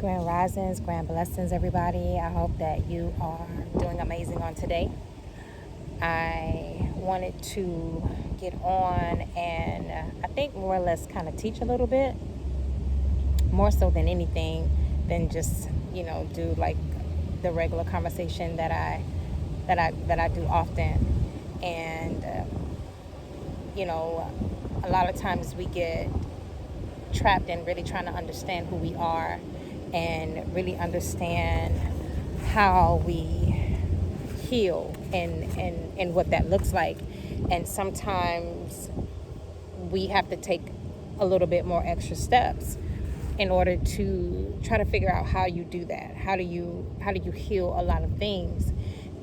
Grand risings, grand blessings, everybody. I hope that you are doing amazing on today. I wanted to get on and I think more or less kind of teach a little bit, more so than anything, than just do like the regular conversation that I do often. And a lot of times we get trapped in really trying to understand who we are and really understand how we heal and what that looks like. And sometimes we have to take a little bit more extra steps in order to try to figure out how you do that. How do you heal a lot of things?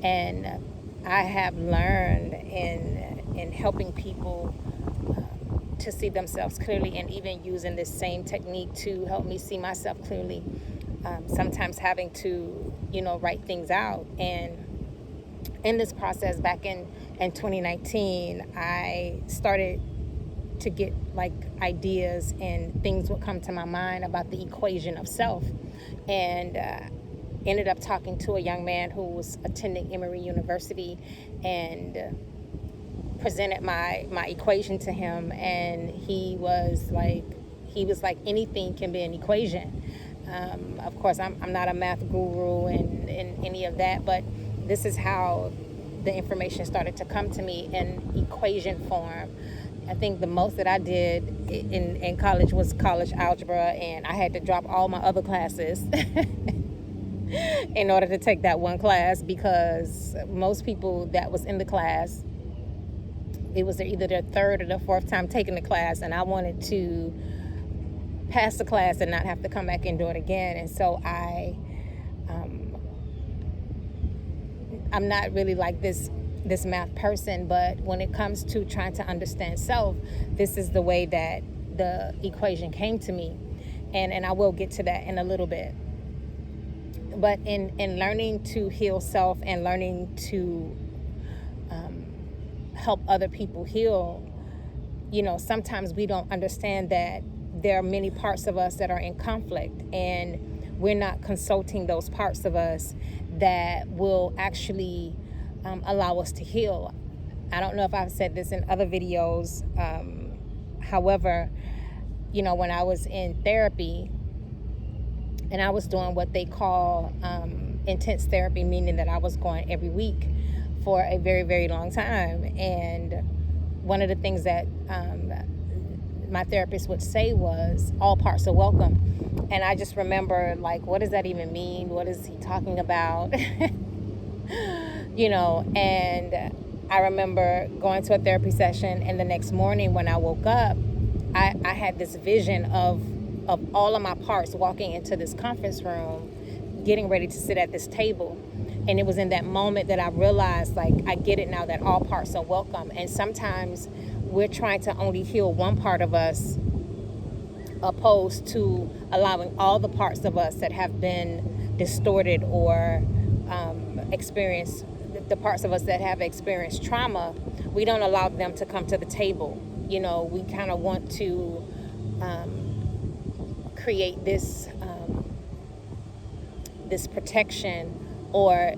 And I have learned in helping people to see themselves clearly, and even using this same technique to help me see myself clearly. Sometimes having to, write things out. And in this process, back in 2019, I started to get like ideas and things would come to my mind about the equation of self. And ended up talking to a young man who was attending Emory University and presented my equation to him, and he was like anything can be an equation. Of course, I'm not a math guru and any of that, but this is how the information started to come to me in equation form. I think the most that I did in college was college algebra, and I had to drop all my other classes in order to take that one class, because most people that was in the class, it was either their third or their fourth time taking the class, and I wanted to pass the class and not have to come back and do it again. And so I'm not really like this math person, but when it comes to trying to understand self, this is the way that the equation came to me, and I will get to that in a little bit. But in learning to heal self and learning to help other people heal, sometimes we don't understand that there are many parts of us that are in conflict, and we're not consulting those parts of us that will actually allow us to heal. I don't know if I've said this in other videos. However, when I was in therapy and I was doing what they call intense therapy, meaning that I was going every week for a very, very long time. And one of the things that my therapist would say was, all parts are welcome. And I just remember, like, what does that even mean? What is he talking about? And I remember going to a therapy session, and the next morning when I woke up, I had this vision of all of my parts walking into this conference room, getting ready to sit at this table. And it was in that moment that I realized, like, I get it now, that all parts are welcome. And sometimes we're trying to only heal one part of us, opposed to allowing all the parts of us that have been distorted or experienced, the parts of us that have experienced trauma. We don't allow them to come to the table. We kind of want to create this protection, or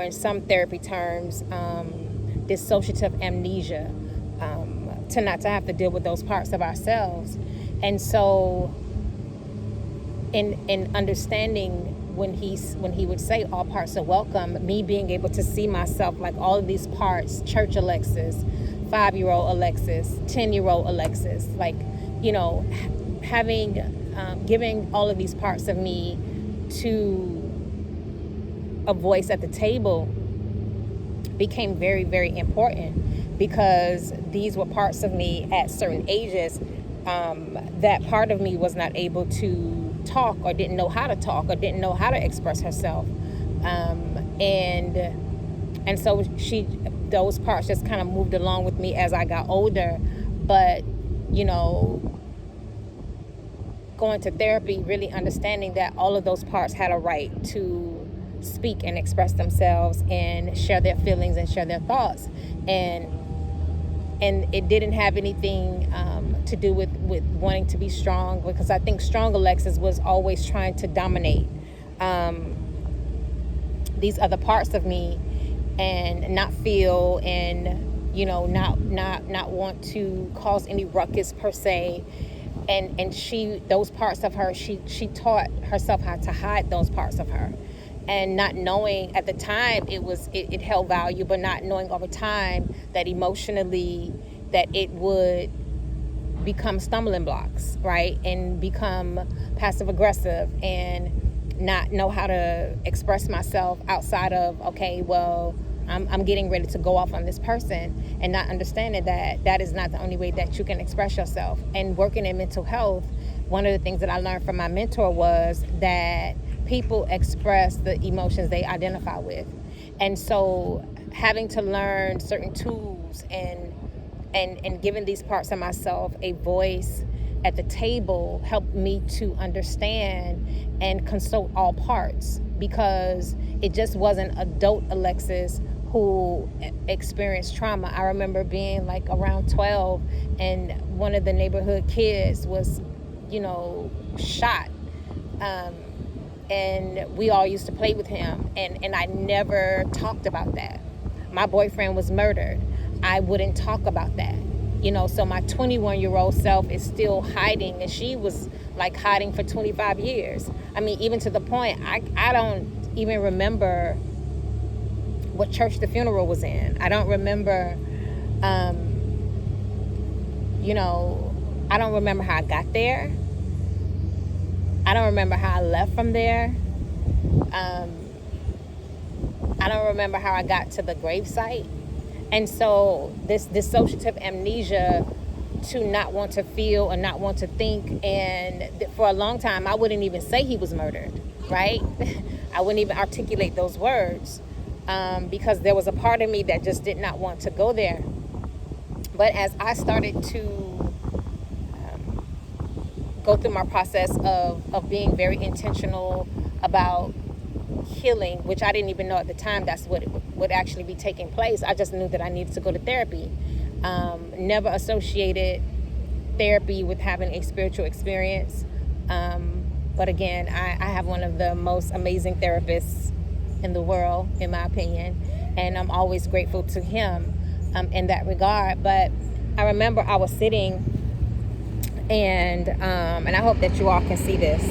in some therapy terms, dissociative amnesia, to not to have to deal with those parts of ourselves. And so in understanding when he would say all parts are welcome, me being able to see myself like all of these parts, church Alexis, 5-year-old Alexis, 10-year-old Alexis, like, having giving all of these parts of me to a voice at the table became very, very important, because these were parts of me at certain ages that part of me was not able to talk, or didn't know how to talk, or didn't know how to express herself, and so those parts just kind of moved along with me as I got older. But going to therapy, really understanding that all of those parts had a right to speak and express themselves and share their feelings and share their thoughts, and it didn't have anything to do with with wanting to be strong, because I think strong Alexis was always trying to dominate these other parts of me, and not feel, and not want to cause any ruckus per se. And she, those parts of her, she taught herself how to hide those parts of her, and not knowing at the time it held value, but not knowing over time that emotionally that it would become stumbling blocks, right? And become passive aggressive, and not know how to express myself outside of, okay, well, I'm getting ready to go off on this person, and not understanding that that is not the only way that you can express yourself. And working in mental health, one of the things that I learned from my mentor was that people express the emotions they identify with. And so having to learn certain tools and giving these parts of myself a voice at the table helped me to understand and consult all parts, because it just wasn't adult Alexis who experienced trauma. I remember being like around 12, and one of the neighborhood kids was, shot. And we all used to play with him, and I never talked about that. My boyfriend was murdered. I wouldn't talk about that. So my 21-year-old self is still hiding, and she was like hiding for 25 years. I mean, even to the point, I don't even remember what church the funeral was in. I don't remember, I don't remember how I got there. I don't remember how I left from there. I don't remember how I got to the gravesite. And so this dissociative amnesia, to not want to feel and not want to think, and for a long time I wouldn't even say he was murdered, right? I wouldn't even articulate those words, because there was a part of me that just did not want to go there. But as I started to go through my process of being very intentional about healing, which I didn't even know at the time that's what would actually be taking place. I just knew that I needed to go to therapy. Never associated therapy with having a spiritual experience. But again, I have one of the most amazing therapists in the world, in my opinion, and I'm always grateful to him in that regard. But I remember I was sitting, and I hope that you all can see this.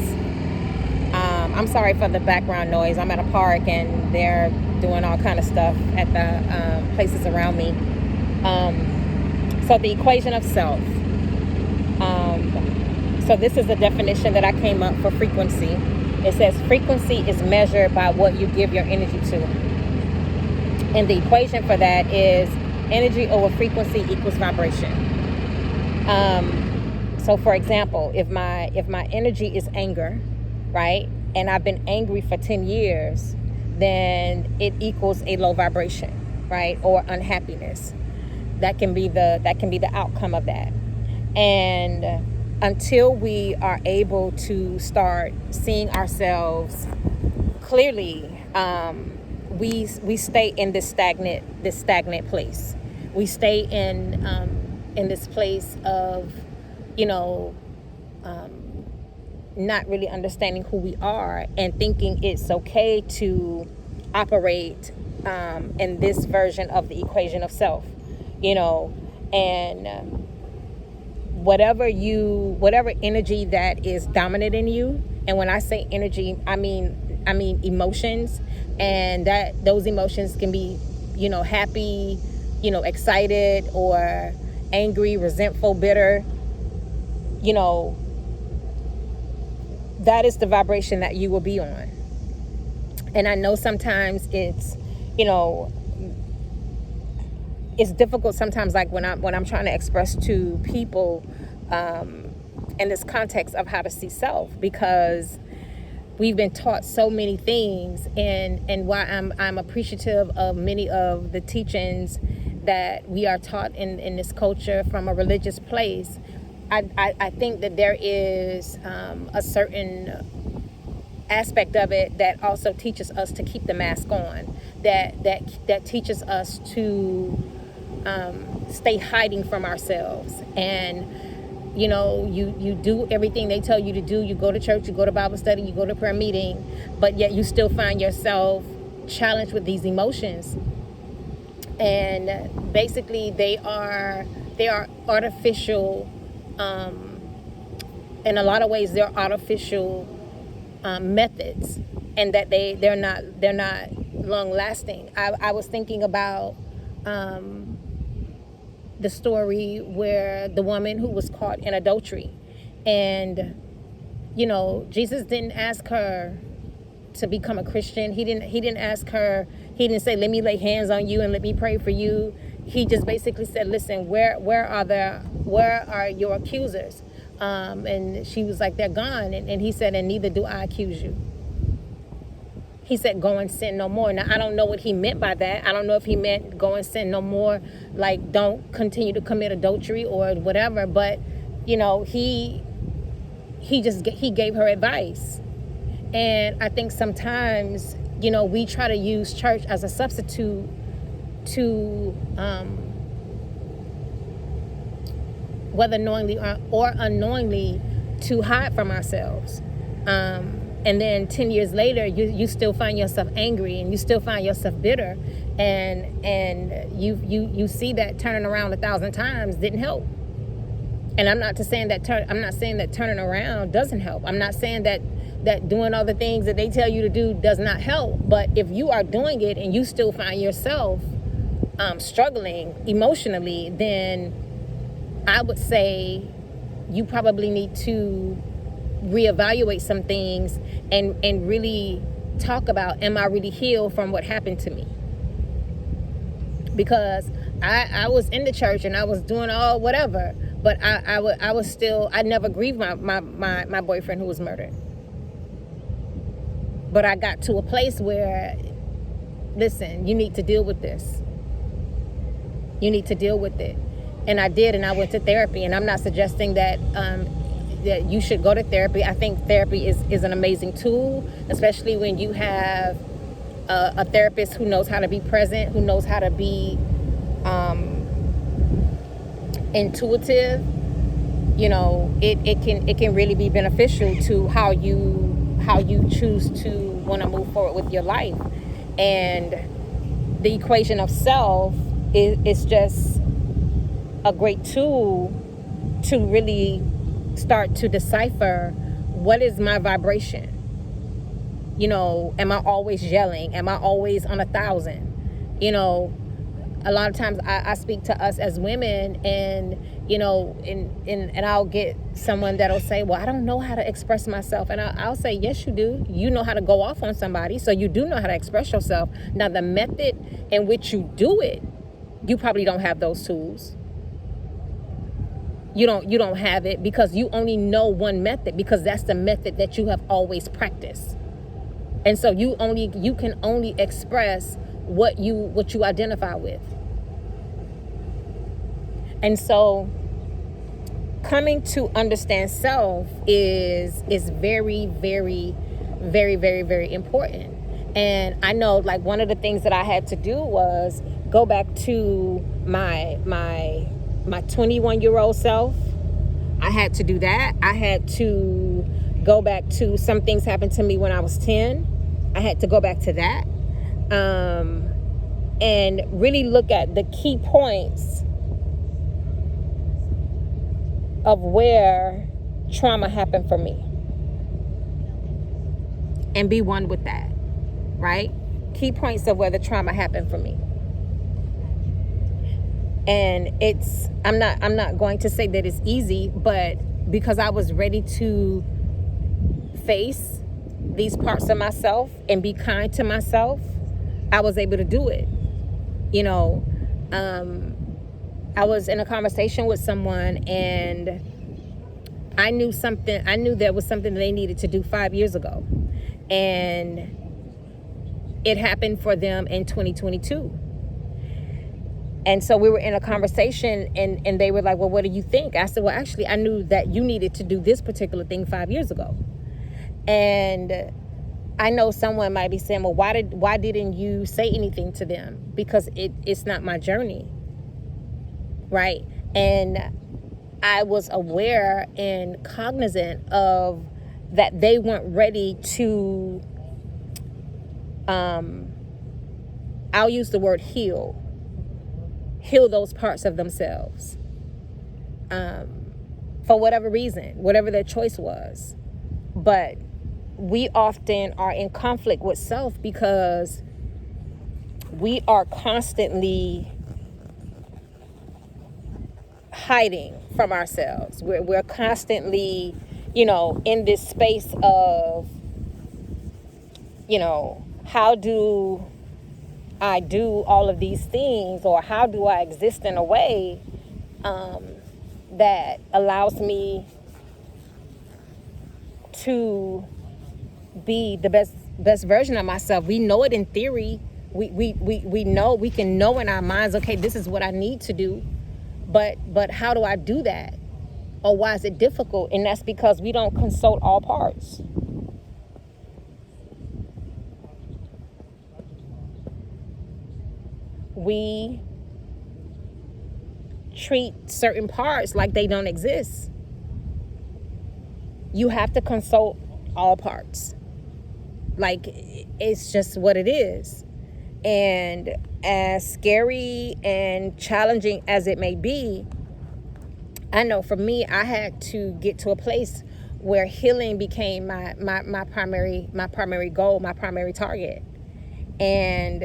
I'm sorry for the background noise. I'm at a park, and they're doing all kind of stuff at the places around me. So the equation of self. So this is the definition that I came up for frequency. It says frequency is measured by what you give your energy to. And the equation for that is energy over frequency equals vibration. So for example, if my energy is anger, right? And I've been angry for 10 years, then it equals a low vibration, right? Or unhappiness. That can be the outcome of that. And until we are able to start seeing ourselves clearly, we stay in this stagnant place. We stay in this place of, not really understanding who we are, and thinking it's okay to operate in this version of the equation of self, and whatever energy that is dominant in you. And when I say energy, I mean emotions, and that those emotions can be, happy, excited, or angry, resentful, bitter, that is the vibration that you will be on. And I know sometimes it's difficult sometimes, like when I'm trying to express to people in this context of how to see self, because we've been taught so many things, and why I'm appreciative of many of the teachings that we are taught in this culture from a religious place. I think that there is a certain aspect of it that also teaches us to keep the mask on, that teaches us to stay hiding from ourselves. And You know, you do everything they tell you to do. You go to church, you go to Bible study, you go to prayer meeting, but yet you still find yourself challenged with these emotions. And basically they are artificial, in a lot of ways they're artificial methods, and that they're not long lasting. I was thinking about the story where the woman who was caught in adultery, and you know, Jesus didn't ask her to become a Christian. He didn't ask her. He didn't say, let me lay hands on you and let me pray for you. He just basically said, listen, where are your accusers? And she was like, they're gone. And he said, and neither do I accuse you. He said, go and sin no more. Now, I don't know what he meant by that. I don't know if he meant go and sin no more, like don't continue to commit adultery or whatever. But, you know, he gave her advice. And I think sometimes, you know, we try to use church as a substitute to, whether knowingly or unknowingly, to hide from ourselves. And then 10 years later, you still find yourself angry, and you still find yourself bitter, and you see that turning around 1,000 times didn't help. And I'm not saying that turning around doesn't help. I'm not saying that doing all the things that they tell you to do does not help. But if you are doing it and you still find yourself struggling emotionally, then I would say you probably need to reevaluate some things and really talk about, am I really healed from what happened to me? Because I was in the church and I was doing all whatever, but I was still, I never grieved my boyfriend who was murdered. But I got to a place where, listen, you need to deal with this. You need to deal with it. And I did, and I went to therapy. And I'm not suggesting that that you should go to therapy. I think therapy is an amazing tool, especially when you have a therapist who knows how to be present, who knows how to be intuitive. You know, it can really be beneficial to how you choose to want to move forward with your life. And the equation of self is just a great tool to really start to decipher, what is my vibration? You know, am I always yelling? Am I always on 1,000? You know, a lot of times I speak to us as women, and you know, and I'll get someone that'll say, well, I don't know how to express myself. And I'll say, yes, you do. You know how to go off on somebody, so you do know how to express yourself. Now, the method in which you do it, you probably don't have those tools. You don't have it because you only know one method, because that's the method that you have always practiced. And so you can only express what you identify with. And so coming to understand self is very, very, very, very, very important. And I know, like, one of the things that I had to do was go back to my 21-year-old self. I had to do that. I had to go back to some things happened to me when I was 10. I had to go back to that, and really look at the key points of where trauma happened for me, and be one with that, right? Key points of where the trauma happened for me. And I'm not going to say that it's easy, but because I was ready to face these parts of myself and be kind to myself, I was able to do it. You know, I was in a conversation with someone, and I knew there was something they needed to do 5 years ago, and it happened for them in 2022. And so we were in a conversation, and they were like, well, what do you think? I said, well, actually, I knew that you needed to do this particular thing 5 years ago. And I know someone might be saying, well, why didn't you say anything to them? Because it's not my journey, right? And I was aware and cognizant of that they weren't ready to, I'll use the word heal those parts of themselves, for whatever reason, whatever their choice was. But we often are in conflict with self because we are constantly hiding from ourselves. We're constantly, in this space of, how do I do all of these things, or how do I exist in a way that allows me to be the best version of myself. We know it in theory. We know, we can know in our minds, okay, this is what I need to do. But how do I do that? Or why is it difficult? And that's because we don't consult all parts. We treat certain parts like they don't exist. You have to consult all parts. Like, it's just what it is. And as scary and challenging as it may be, I know for me, I had to get to a place where healing became my primary goal, my primary target. And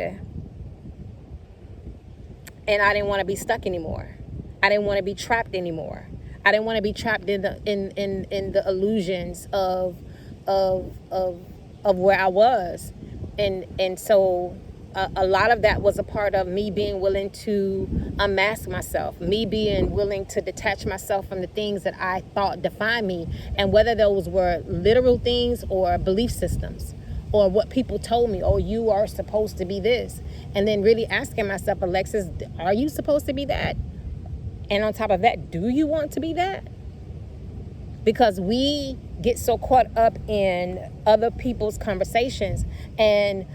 I didn't want to be stuck anymore. I didn't want to be trapped anymore. I didn't want to be trapped in the illusions of where I was. And so a lot of that was a part of me being willing to unmask myself, me being willing to detach myself from the things that I thought defined me, and whether those were literal things or belief systems or what people told me, oh, you are supposed to be this. And then really asking myself, Alexis, are you supposed to be that? And on top of that, do you want to be that? Because we get so caught up in other people's conversations, and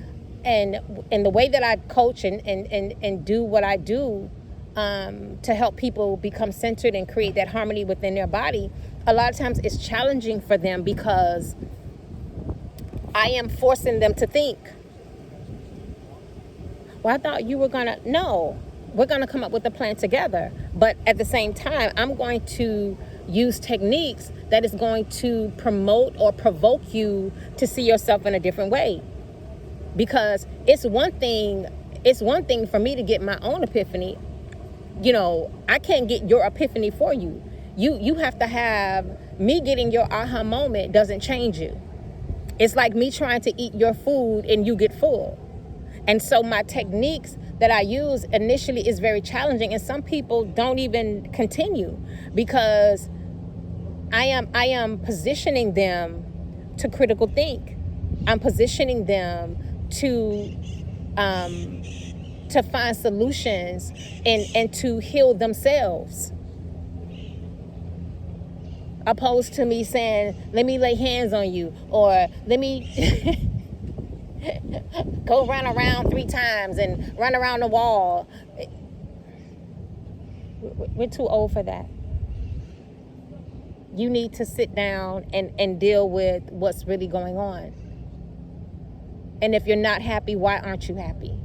the way that I coach and do what I do to help people become centered and create that harmony within their body, a lot of times it's challenging for them because I am forcing them to think, well, I thought you were gonna, no, we're gonna come up with a plan together. But at the same time, I'm going to use techniques that is going to promote or provoke you to see yourself in a different way. Because it's one thing for me to get my own epiphany. I can't get your epiphany for you. You have to have me getting your aha moment doesn't change you. It's like me trying to eat your food and you get full. And so my techniques that I use initially is very challenging, and some people don't even continue because I am positioning them to critical think. I'm positioning them to find solutions and to heal themselves. Opposed to me saying, let me lay hands on you, or let me go run around 3 times and run around the wall. We're too old for that. You need to sit down and deal with what's really going on. And if you're not happy, why aren't you happy?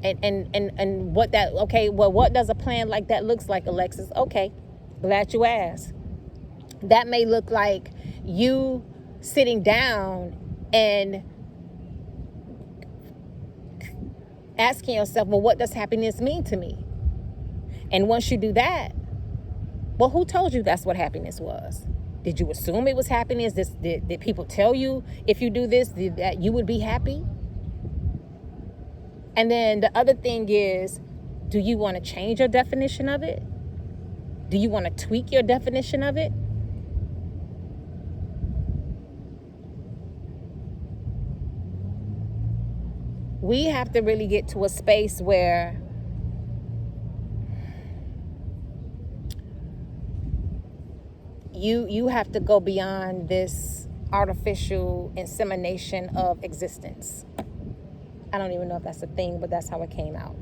And what that, okay, well, what does a plan like that looks like, Alexis? Okay, glad you asked. That may look like you sitting down and asking yourself, well, what does happiness mean to me? And once you do that, well, who told you that's what happiness was? Did you assume it was happiness? Did people tell you if you do this, that you would be happy? And then the other thing is, do you want to change your definition of it? Do you want to tweak your definition of it? We have to really get to a space where you have to go beyond this artificial insemination of existence. I don't even know if that's a thing, but that's how it came out.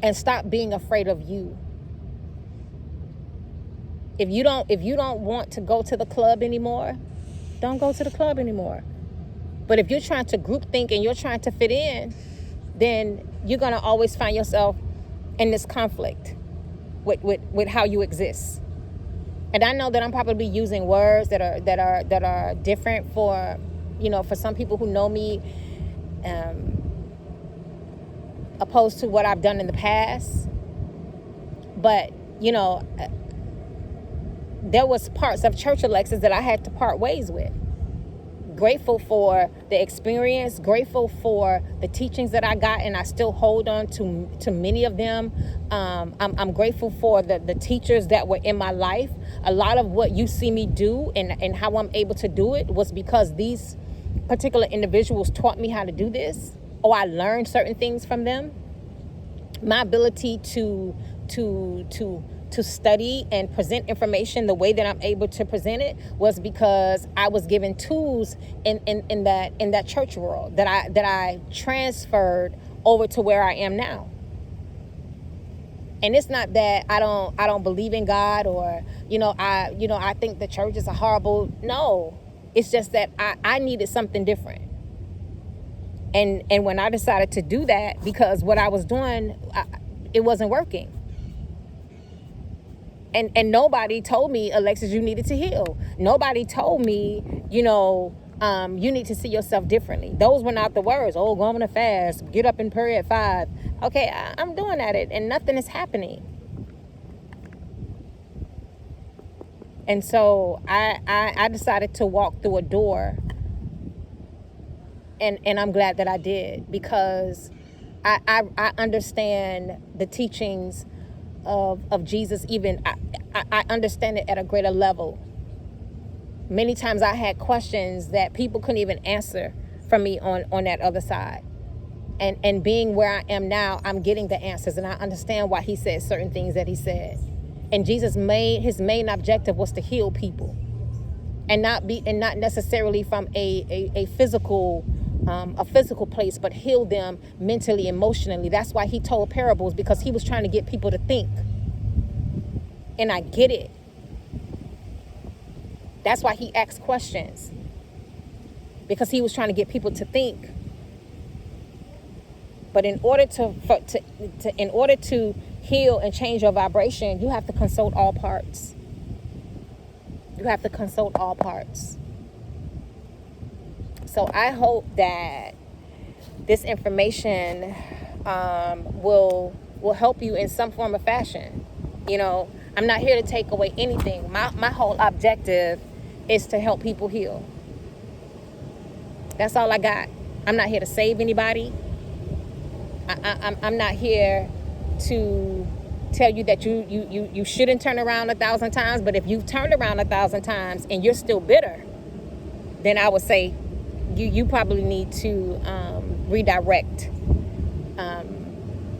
and stop being afraid of you. If you don't want to go to the club anymore, don't go to the club anymore. But if you're trying to group think and you're trying to fit in, then you're going to always find yourself in this conflict with how you exist. And I know that I'm probably using words that are different for, for some people who know me, opposed to what I've done in the past. But, there was parts of Church Alexis that I had to part ways with. Grateful for the experience, grateful for the teachings that I got, and I still hold on to many of them. I'm grateful for the teachers that were in my life. A lot of what you see me do and how I'm able to do it was because these particular individuals taught me how to do this, or I learned certain things from them. My ability to study and present information the way that I'm able to present it was because I was given tools in that church world that I transferred over to where I am now. And it's not that I don't believe in God, or I think the church is a horrible. No, it's just that I needed something different. And when I decided to do that, because what I was doing, it wasn't working. And nobody told me, Alexis, you needed to heal. Nobody told me, you need to see yourself differently. Those were not the words. Oh, go on a fast, get up and pray at 5. Okay, I'm doing that, and nothing is happening. And so I decided to walk through a door, and I'm glad that I did, because I understand the teachings of Jesus. Even I understand it at a greater level. Many times I had questions that people couldn't even answer from me on that other side. And being where I am now, I'm getting the answers, and I understand why he said certain things that he said. And Jesus his main objective was to heal people, and not necessarily from a physical place, but heal them mentally, emotionally. That's why he told parables, because he was trying to get people to think. And I get it. That's why he asked questions, because he was trying to get people to think. But in order to heal and change your vibration, you have to consult all parts. You have to consult all parts. So I hope that this information will help you in some form or fashion. I'm not here to take away anything. My whole objective is to help people heal. That's all I got. I'm not here to save anybody. I'm not here to tell you that you shouldn't turn around 1,000 times. But if you've turned around 1,000 times and you're still bitter, then I would say you probably need to redirect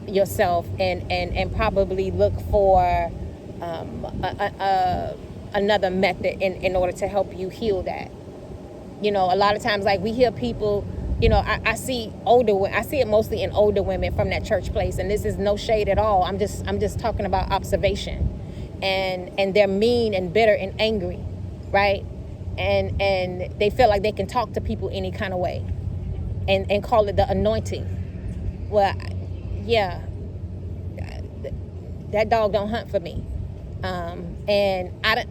yourself and probably look for another method in order to help you heal that. A lot of times, like, we hear people, I see it mostly in older women from that church place, and this is no shade at all. I'm just talking about observation, and they're mean and bitter and angry, right? And they feel like they can talk to people any kind of way, and call it the anointing. Well, yeah, that dog don't hunt for me, and I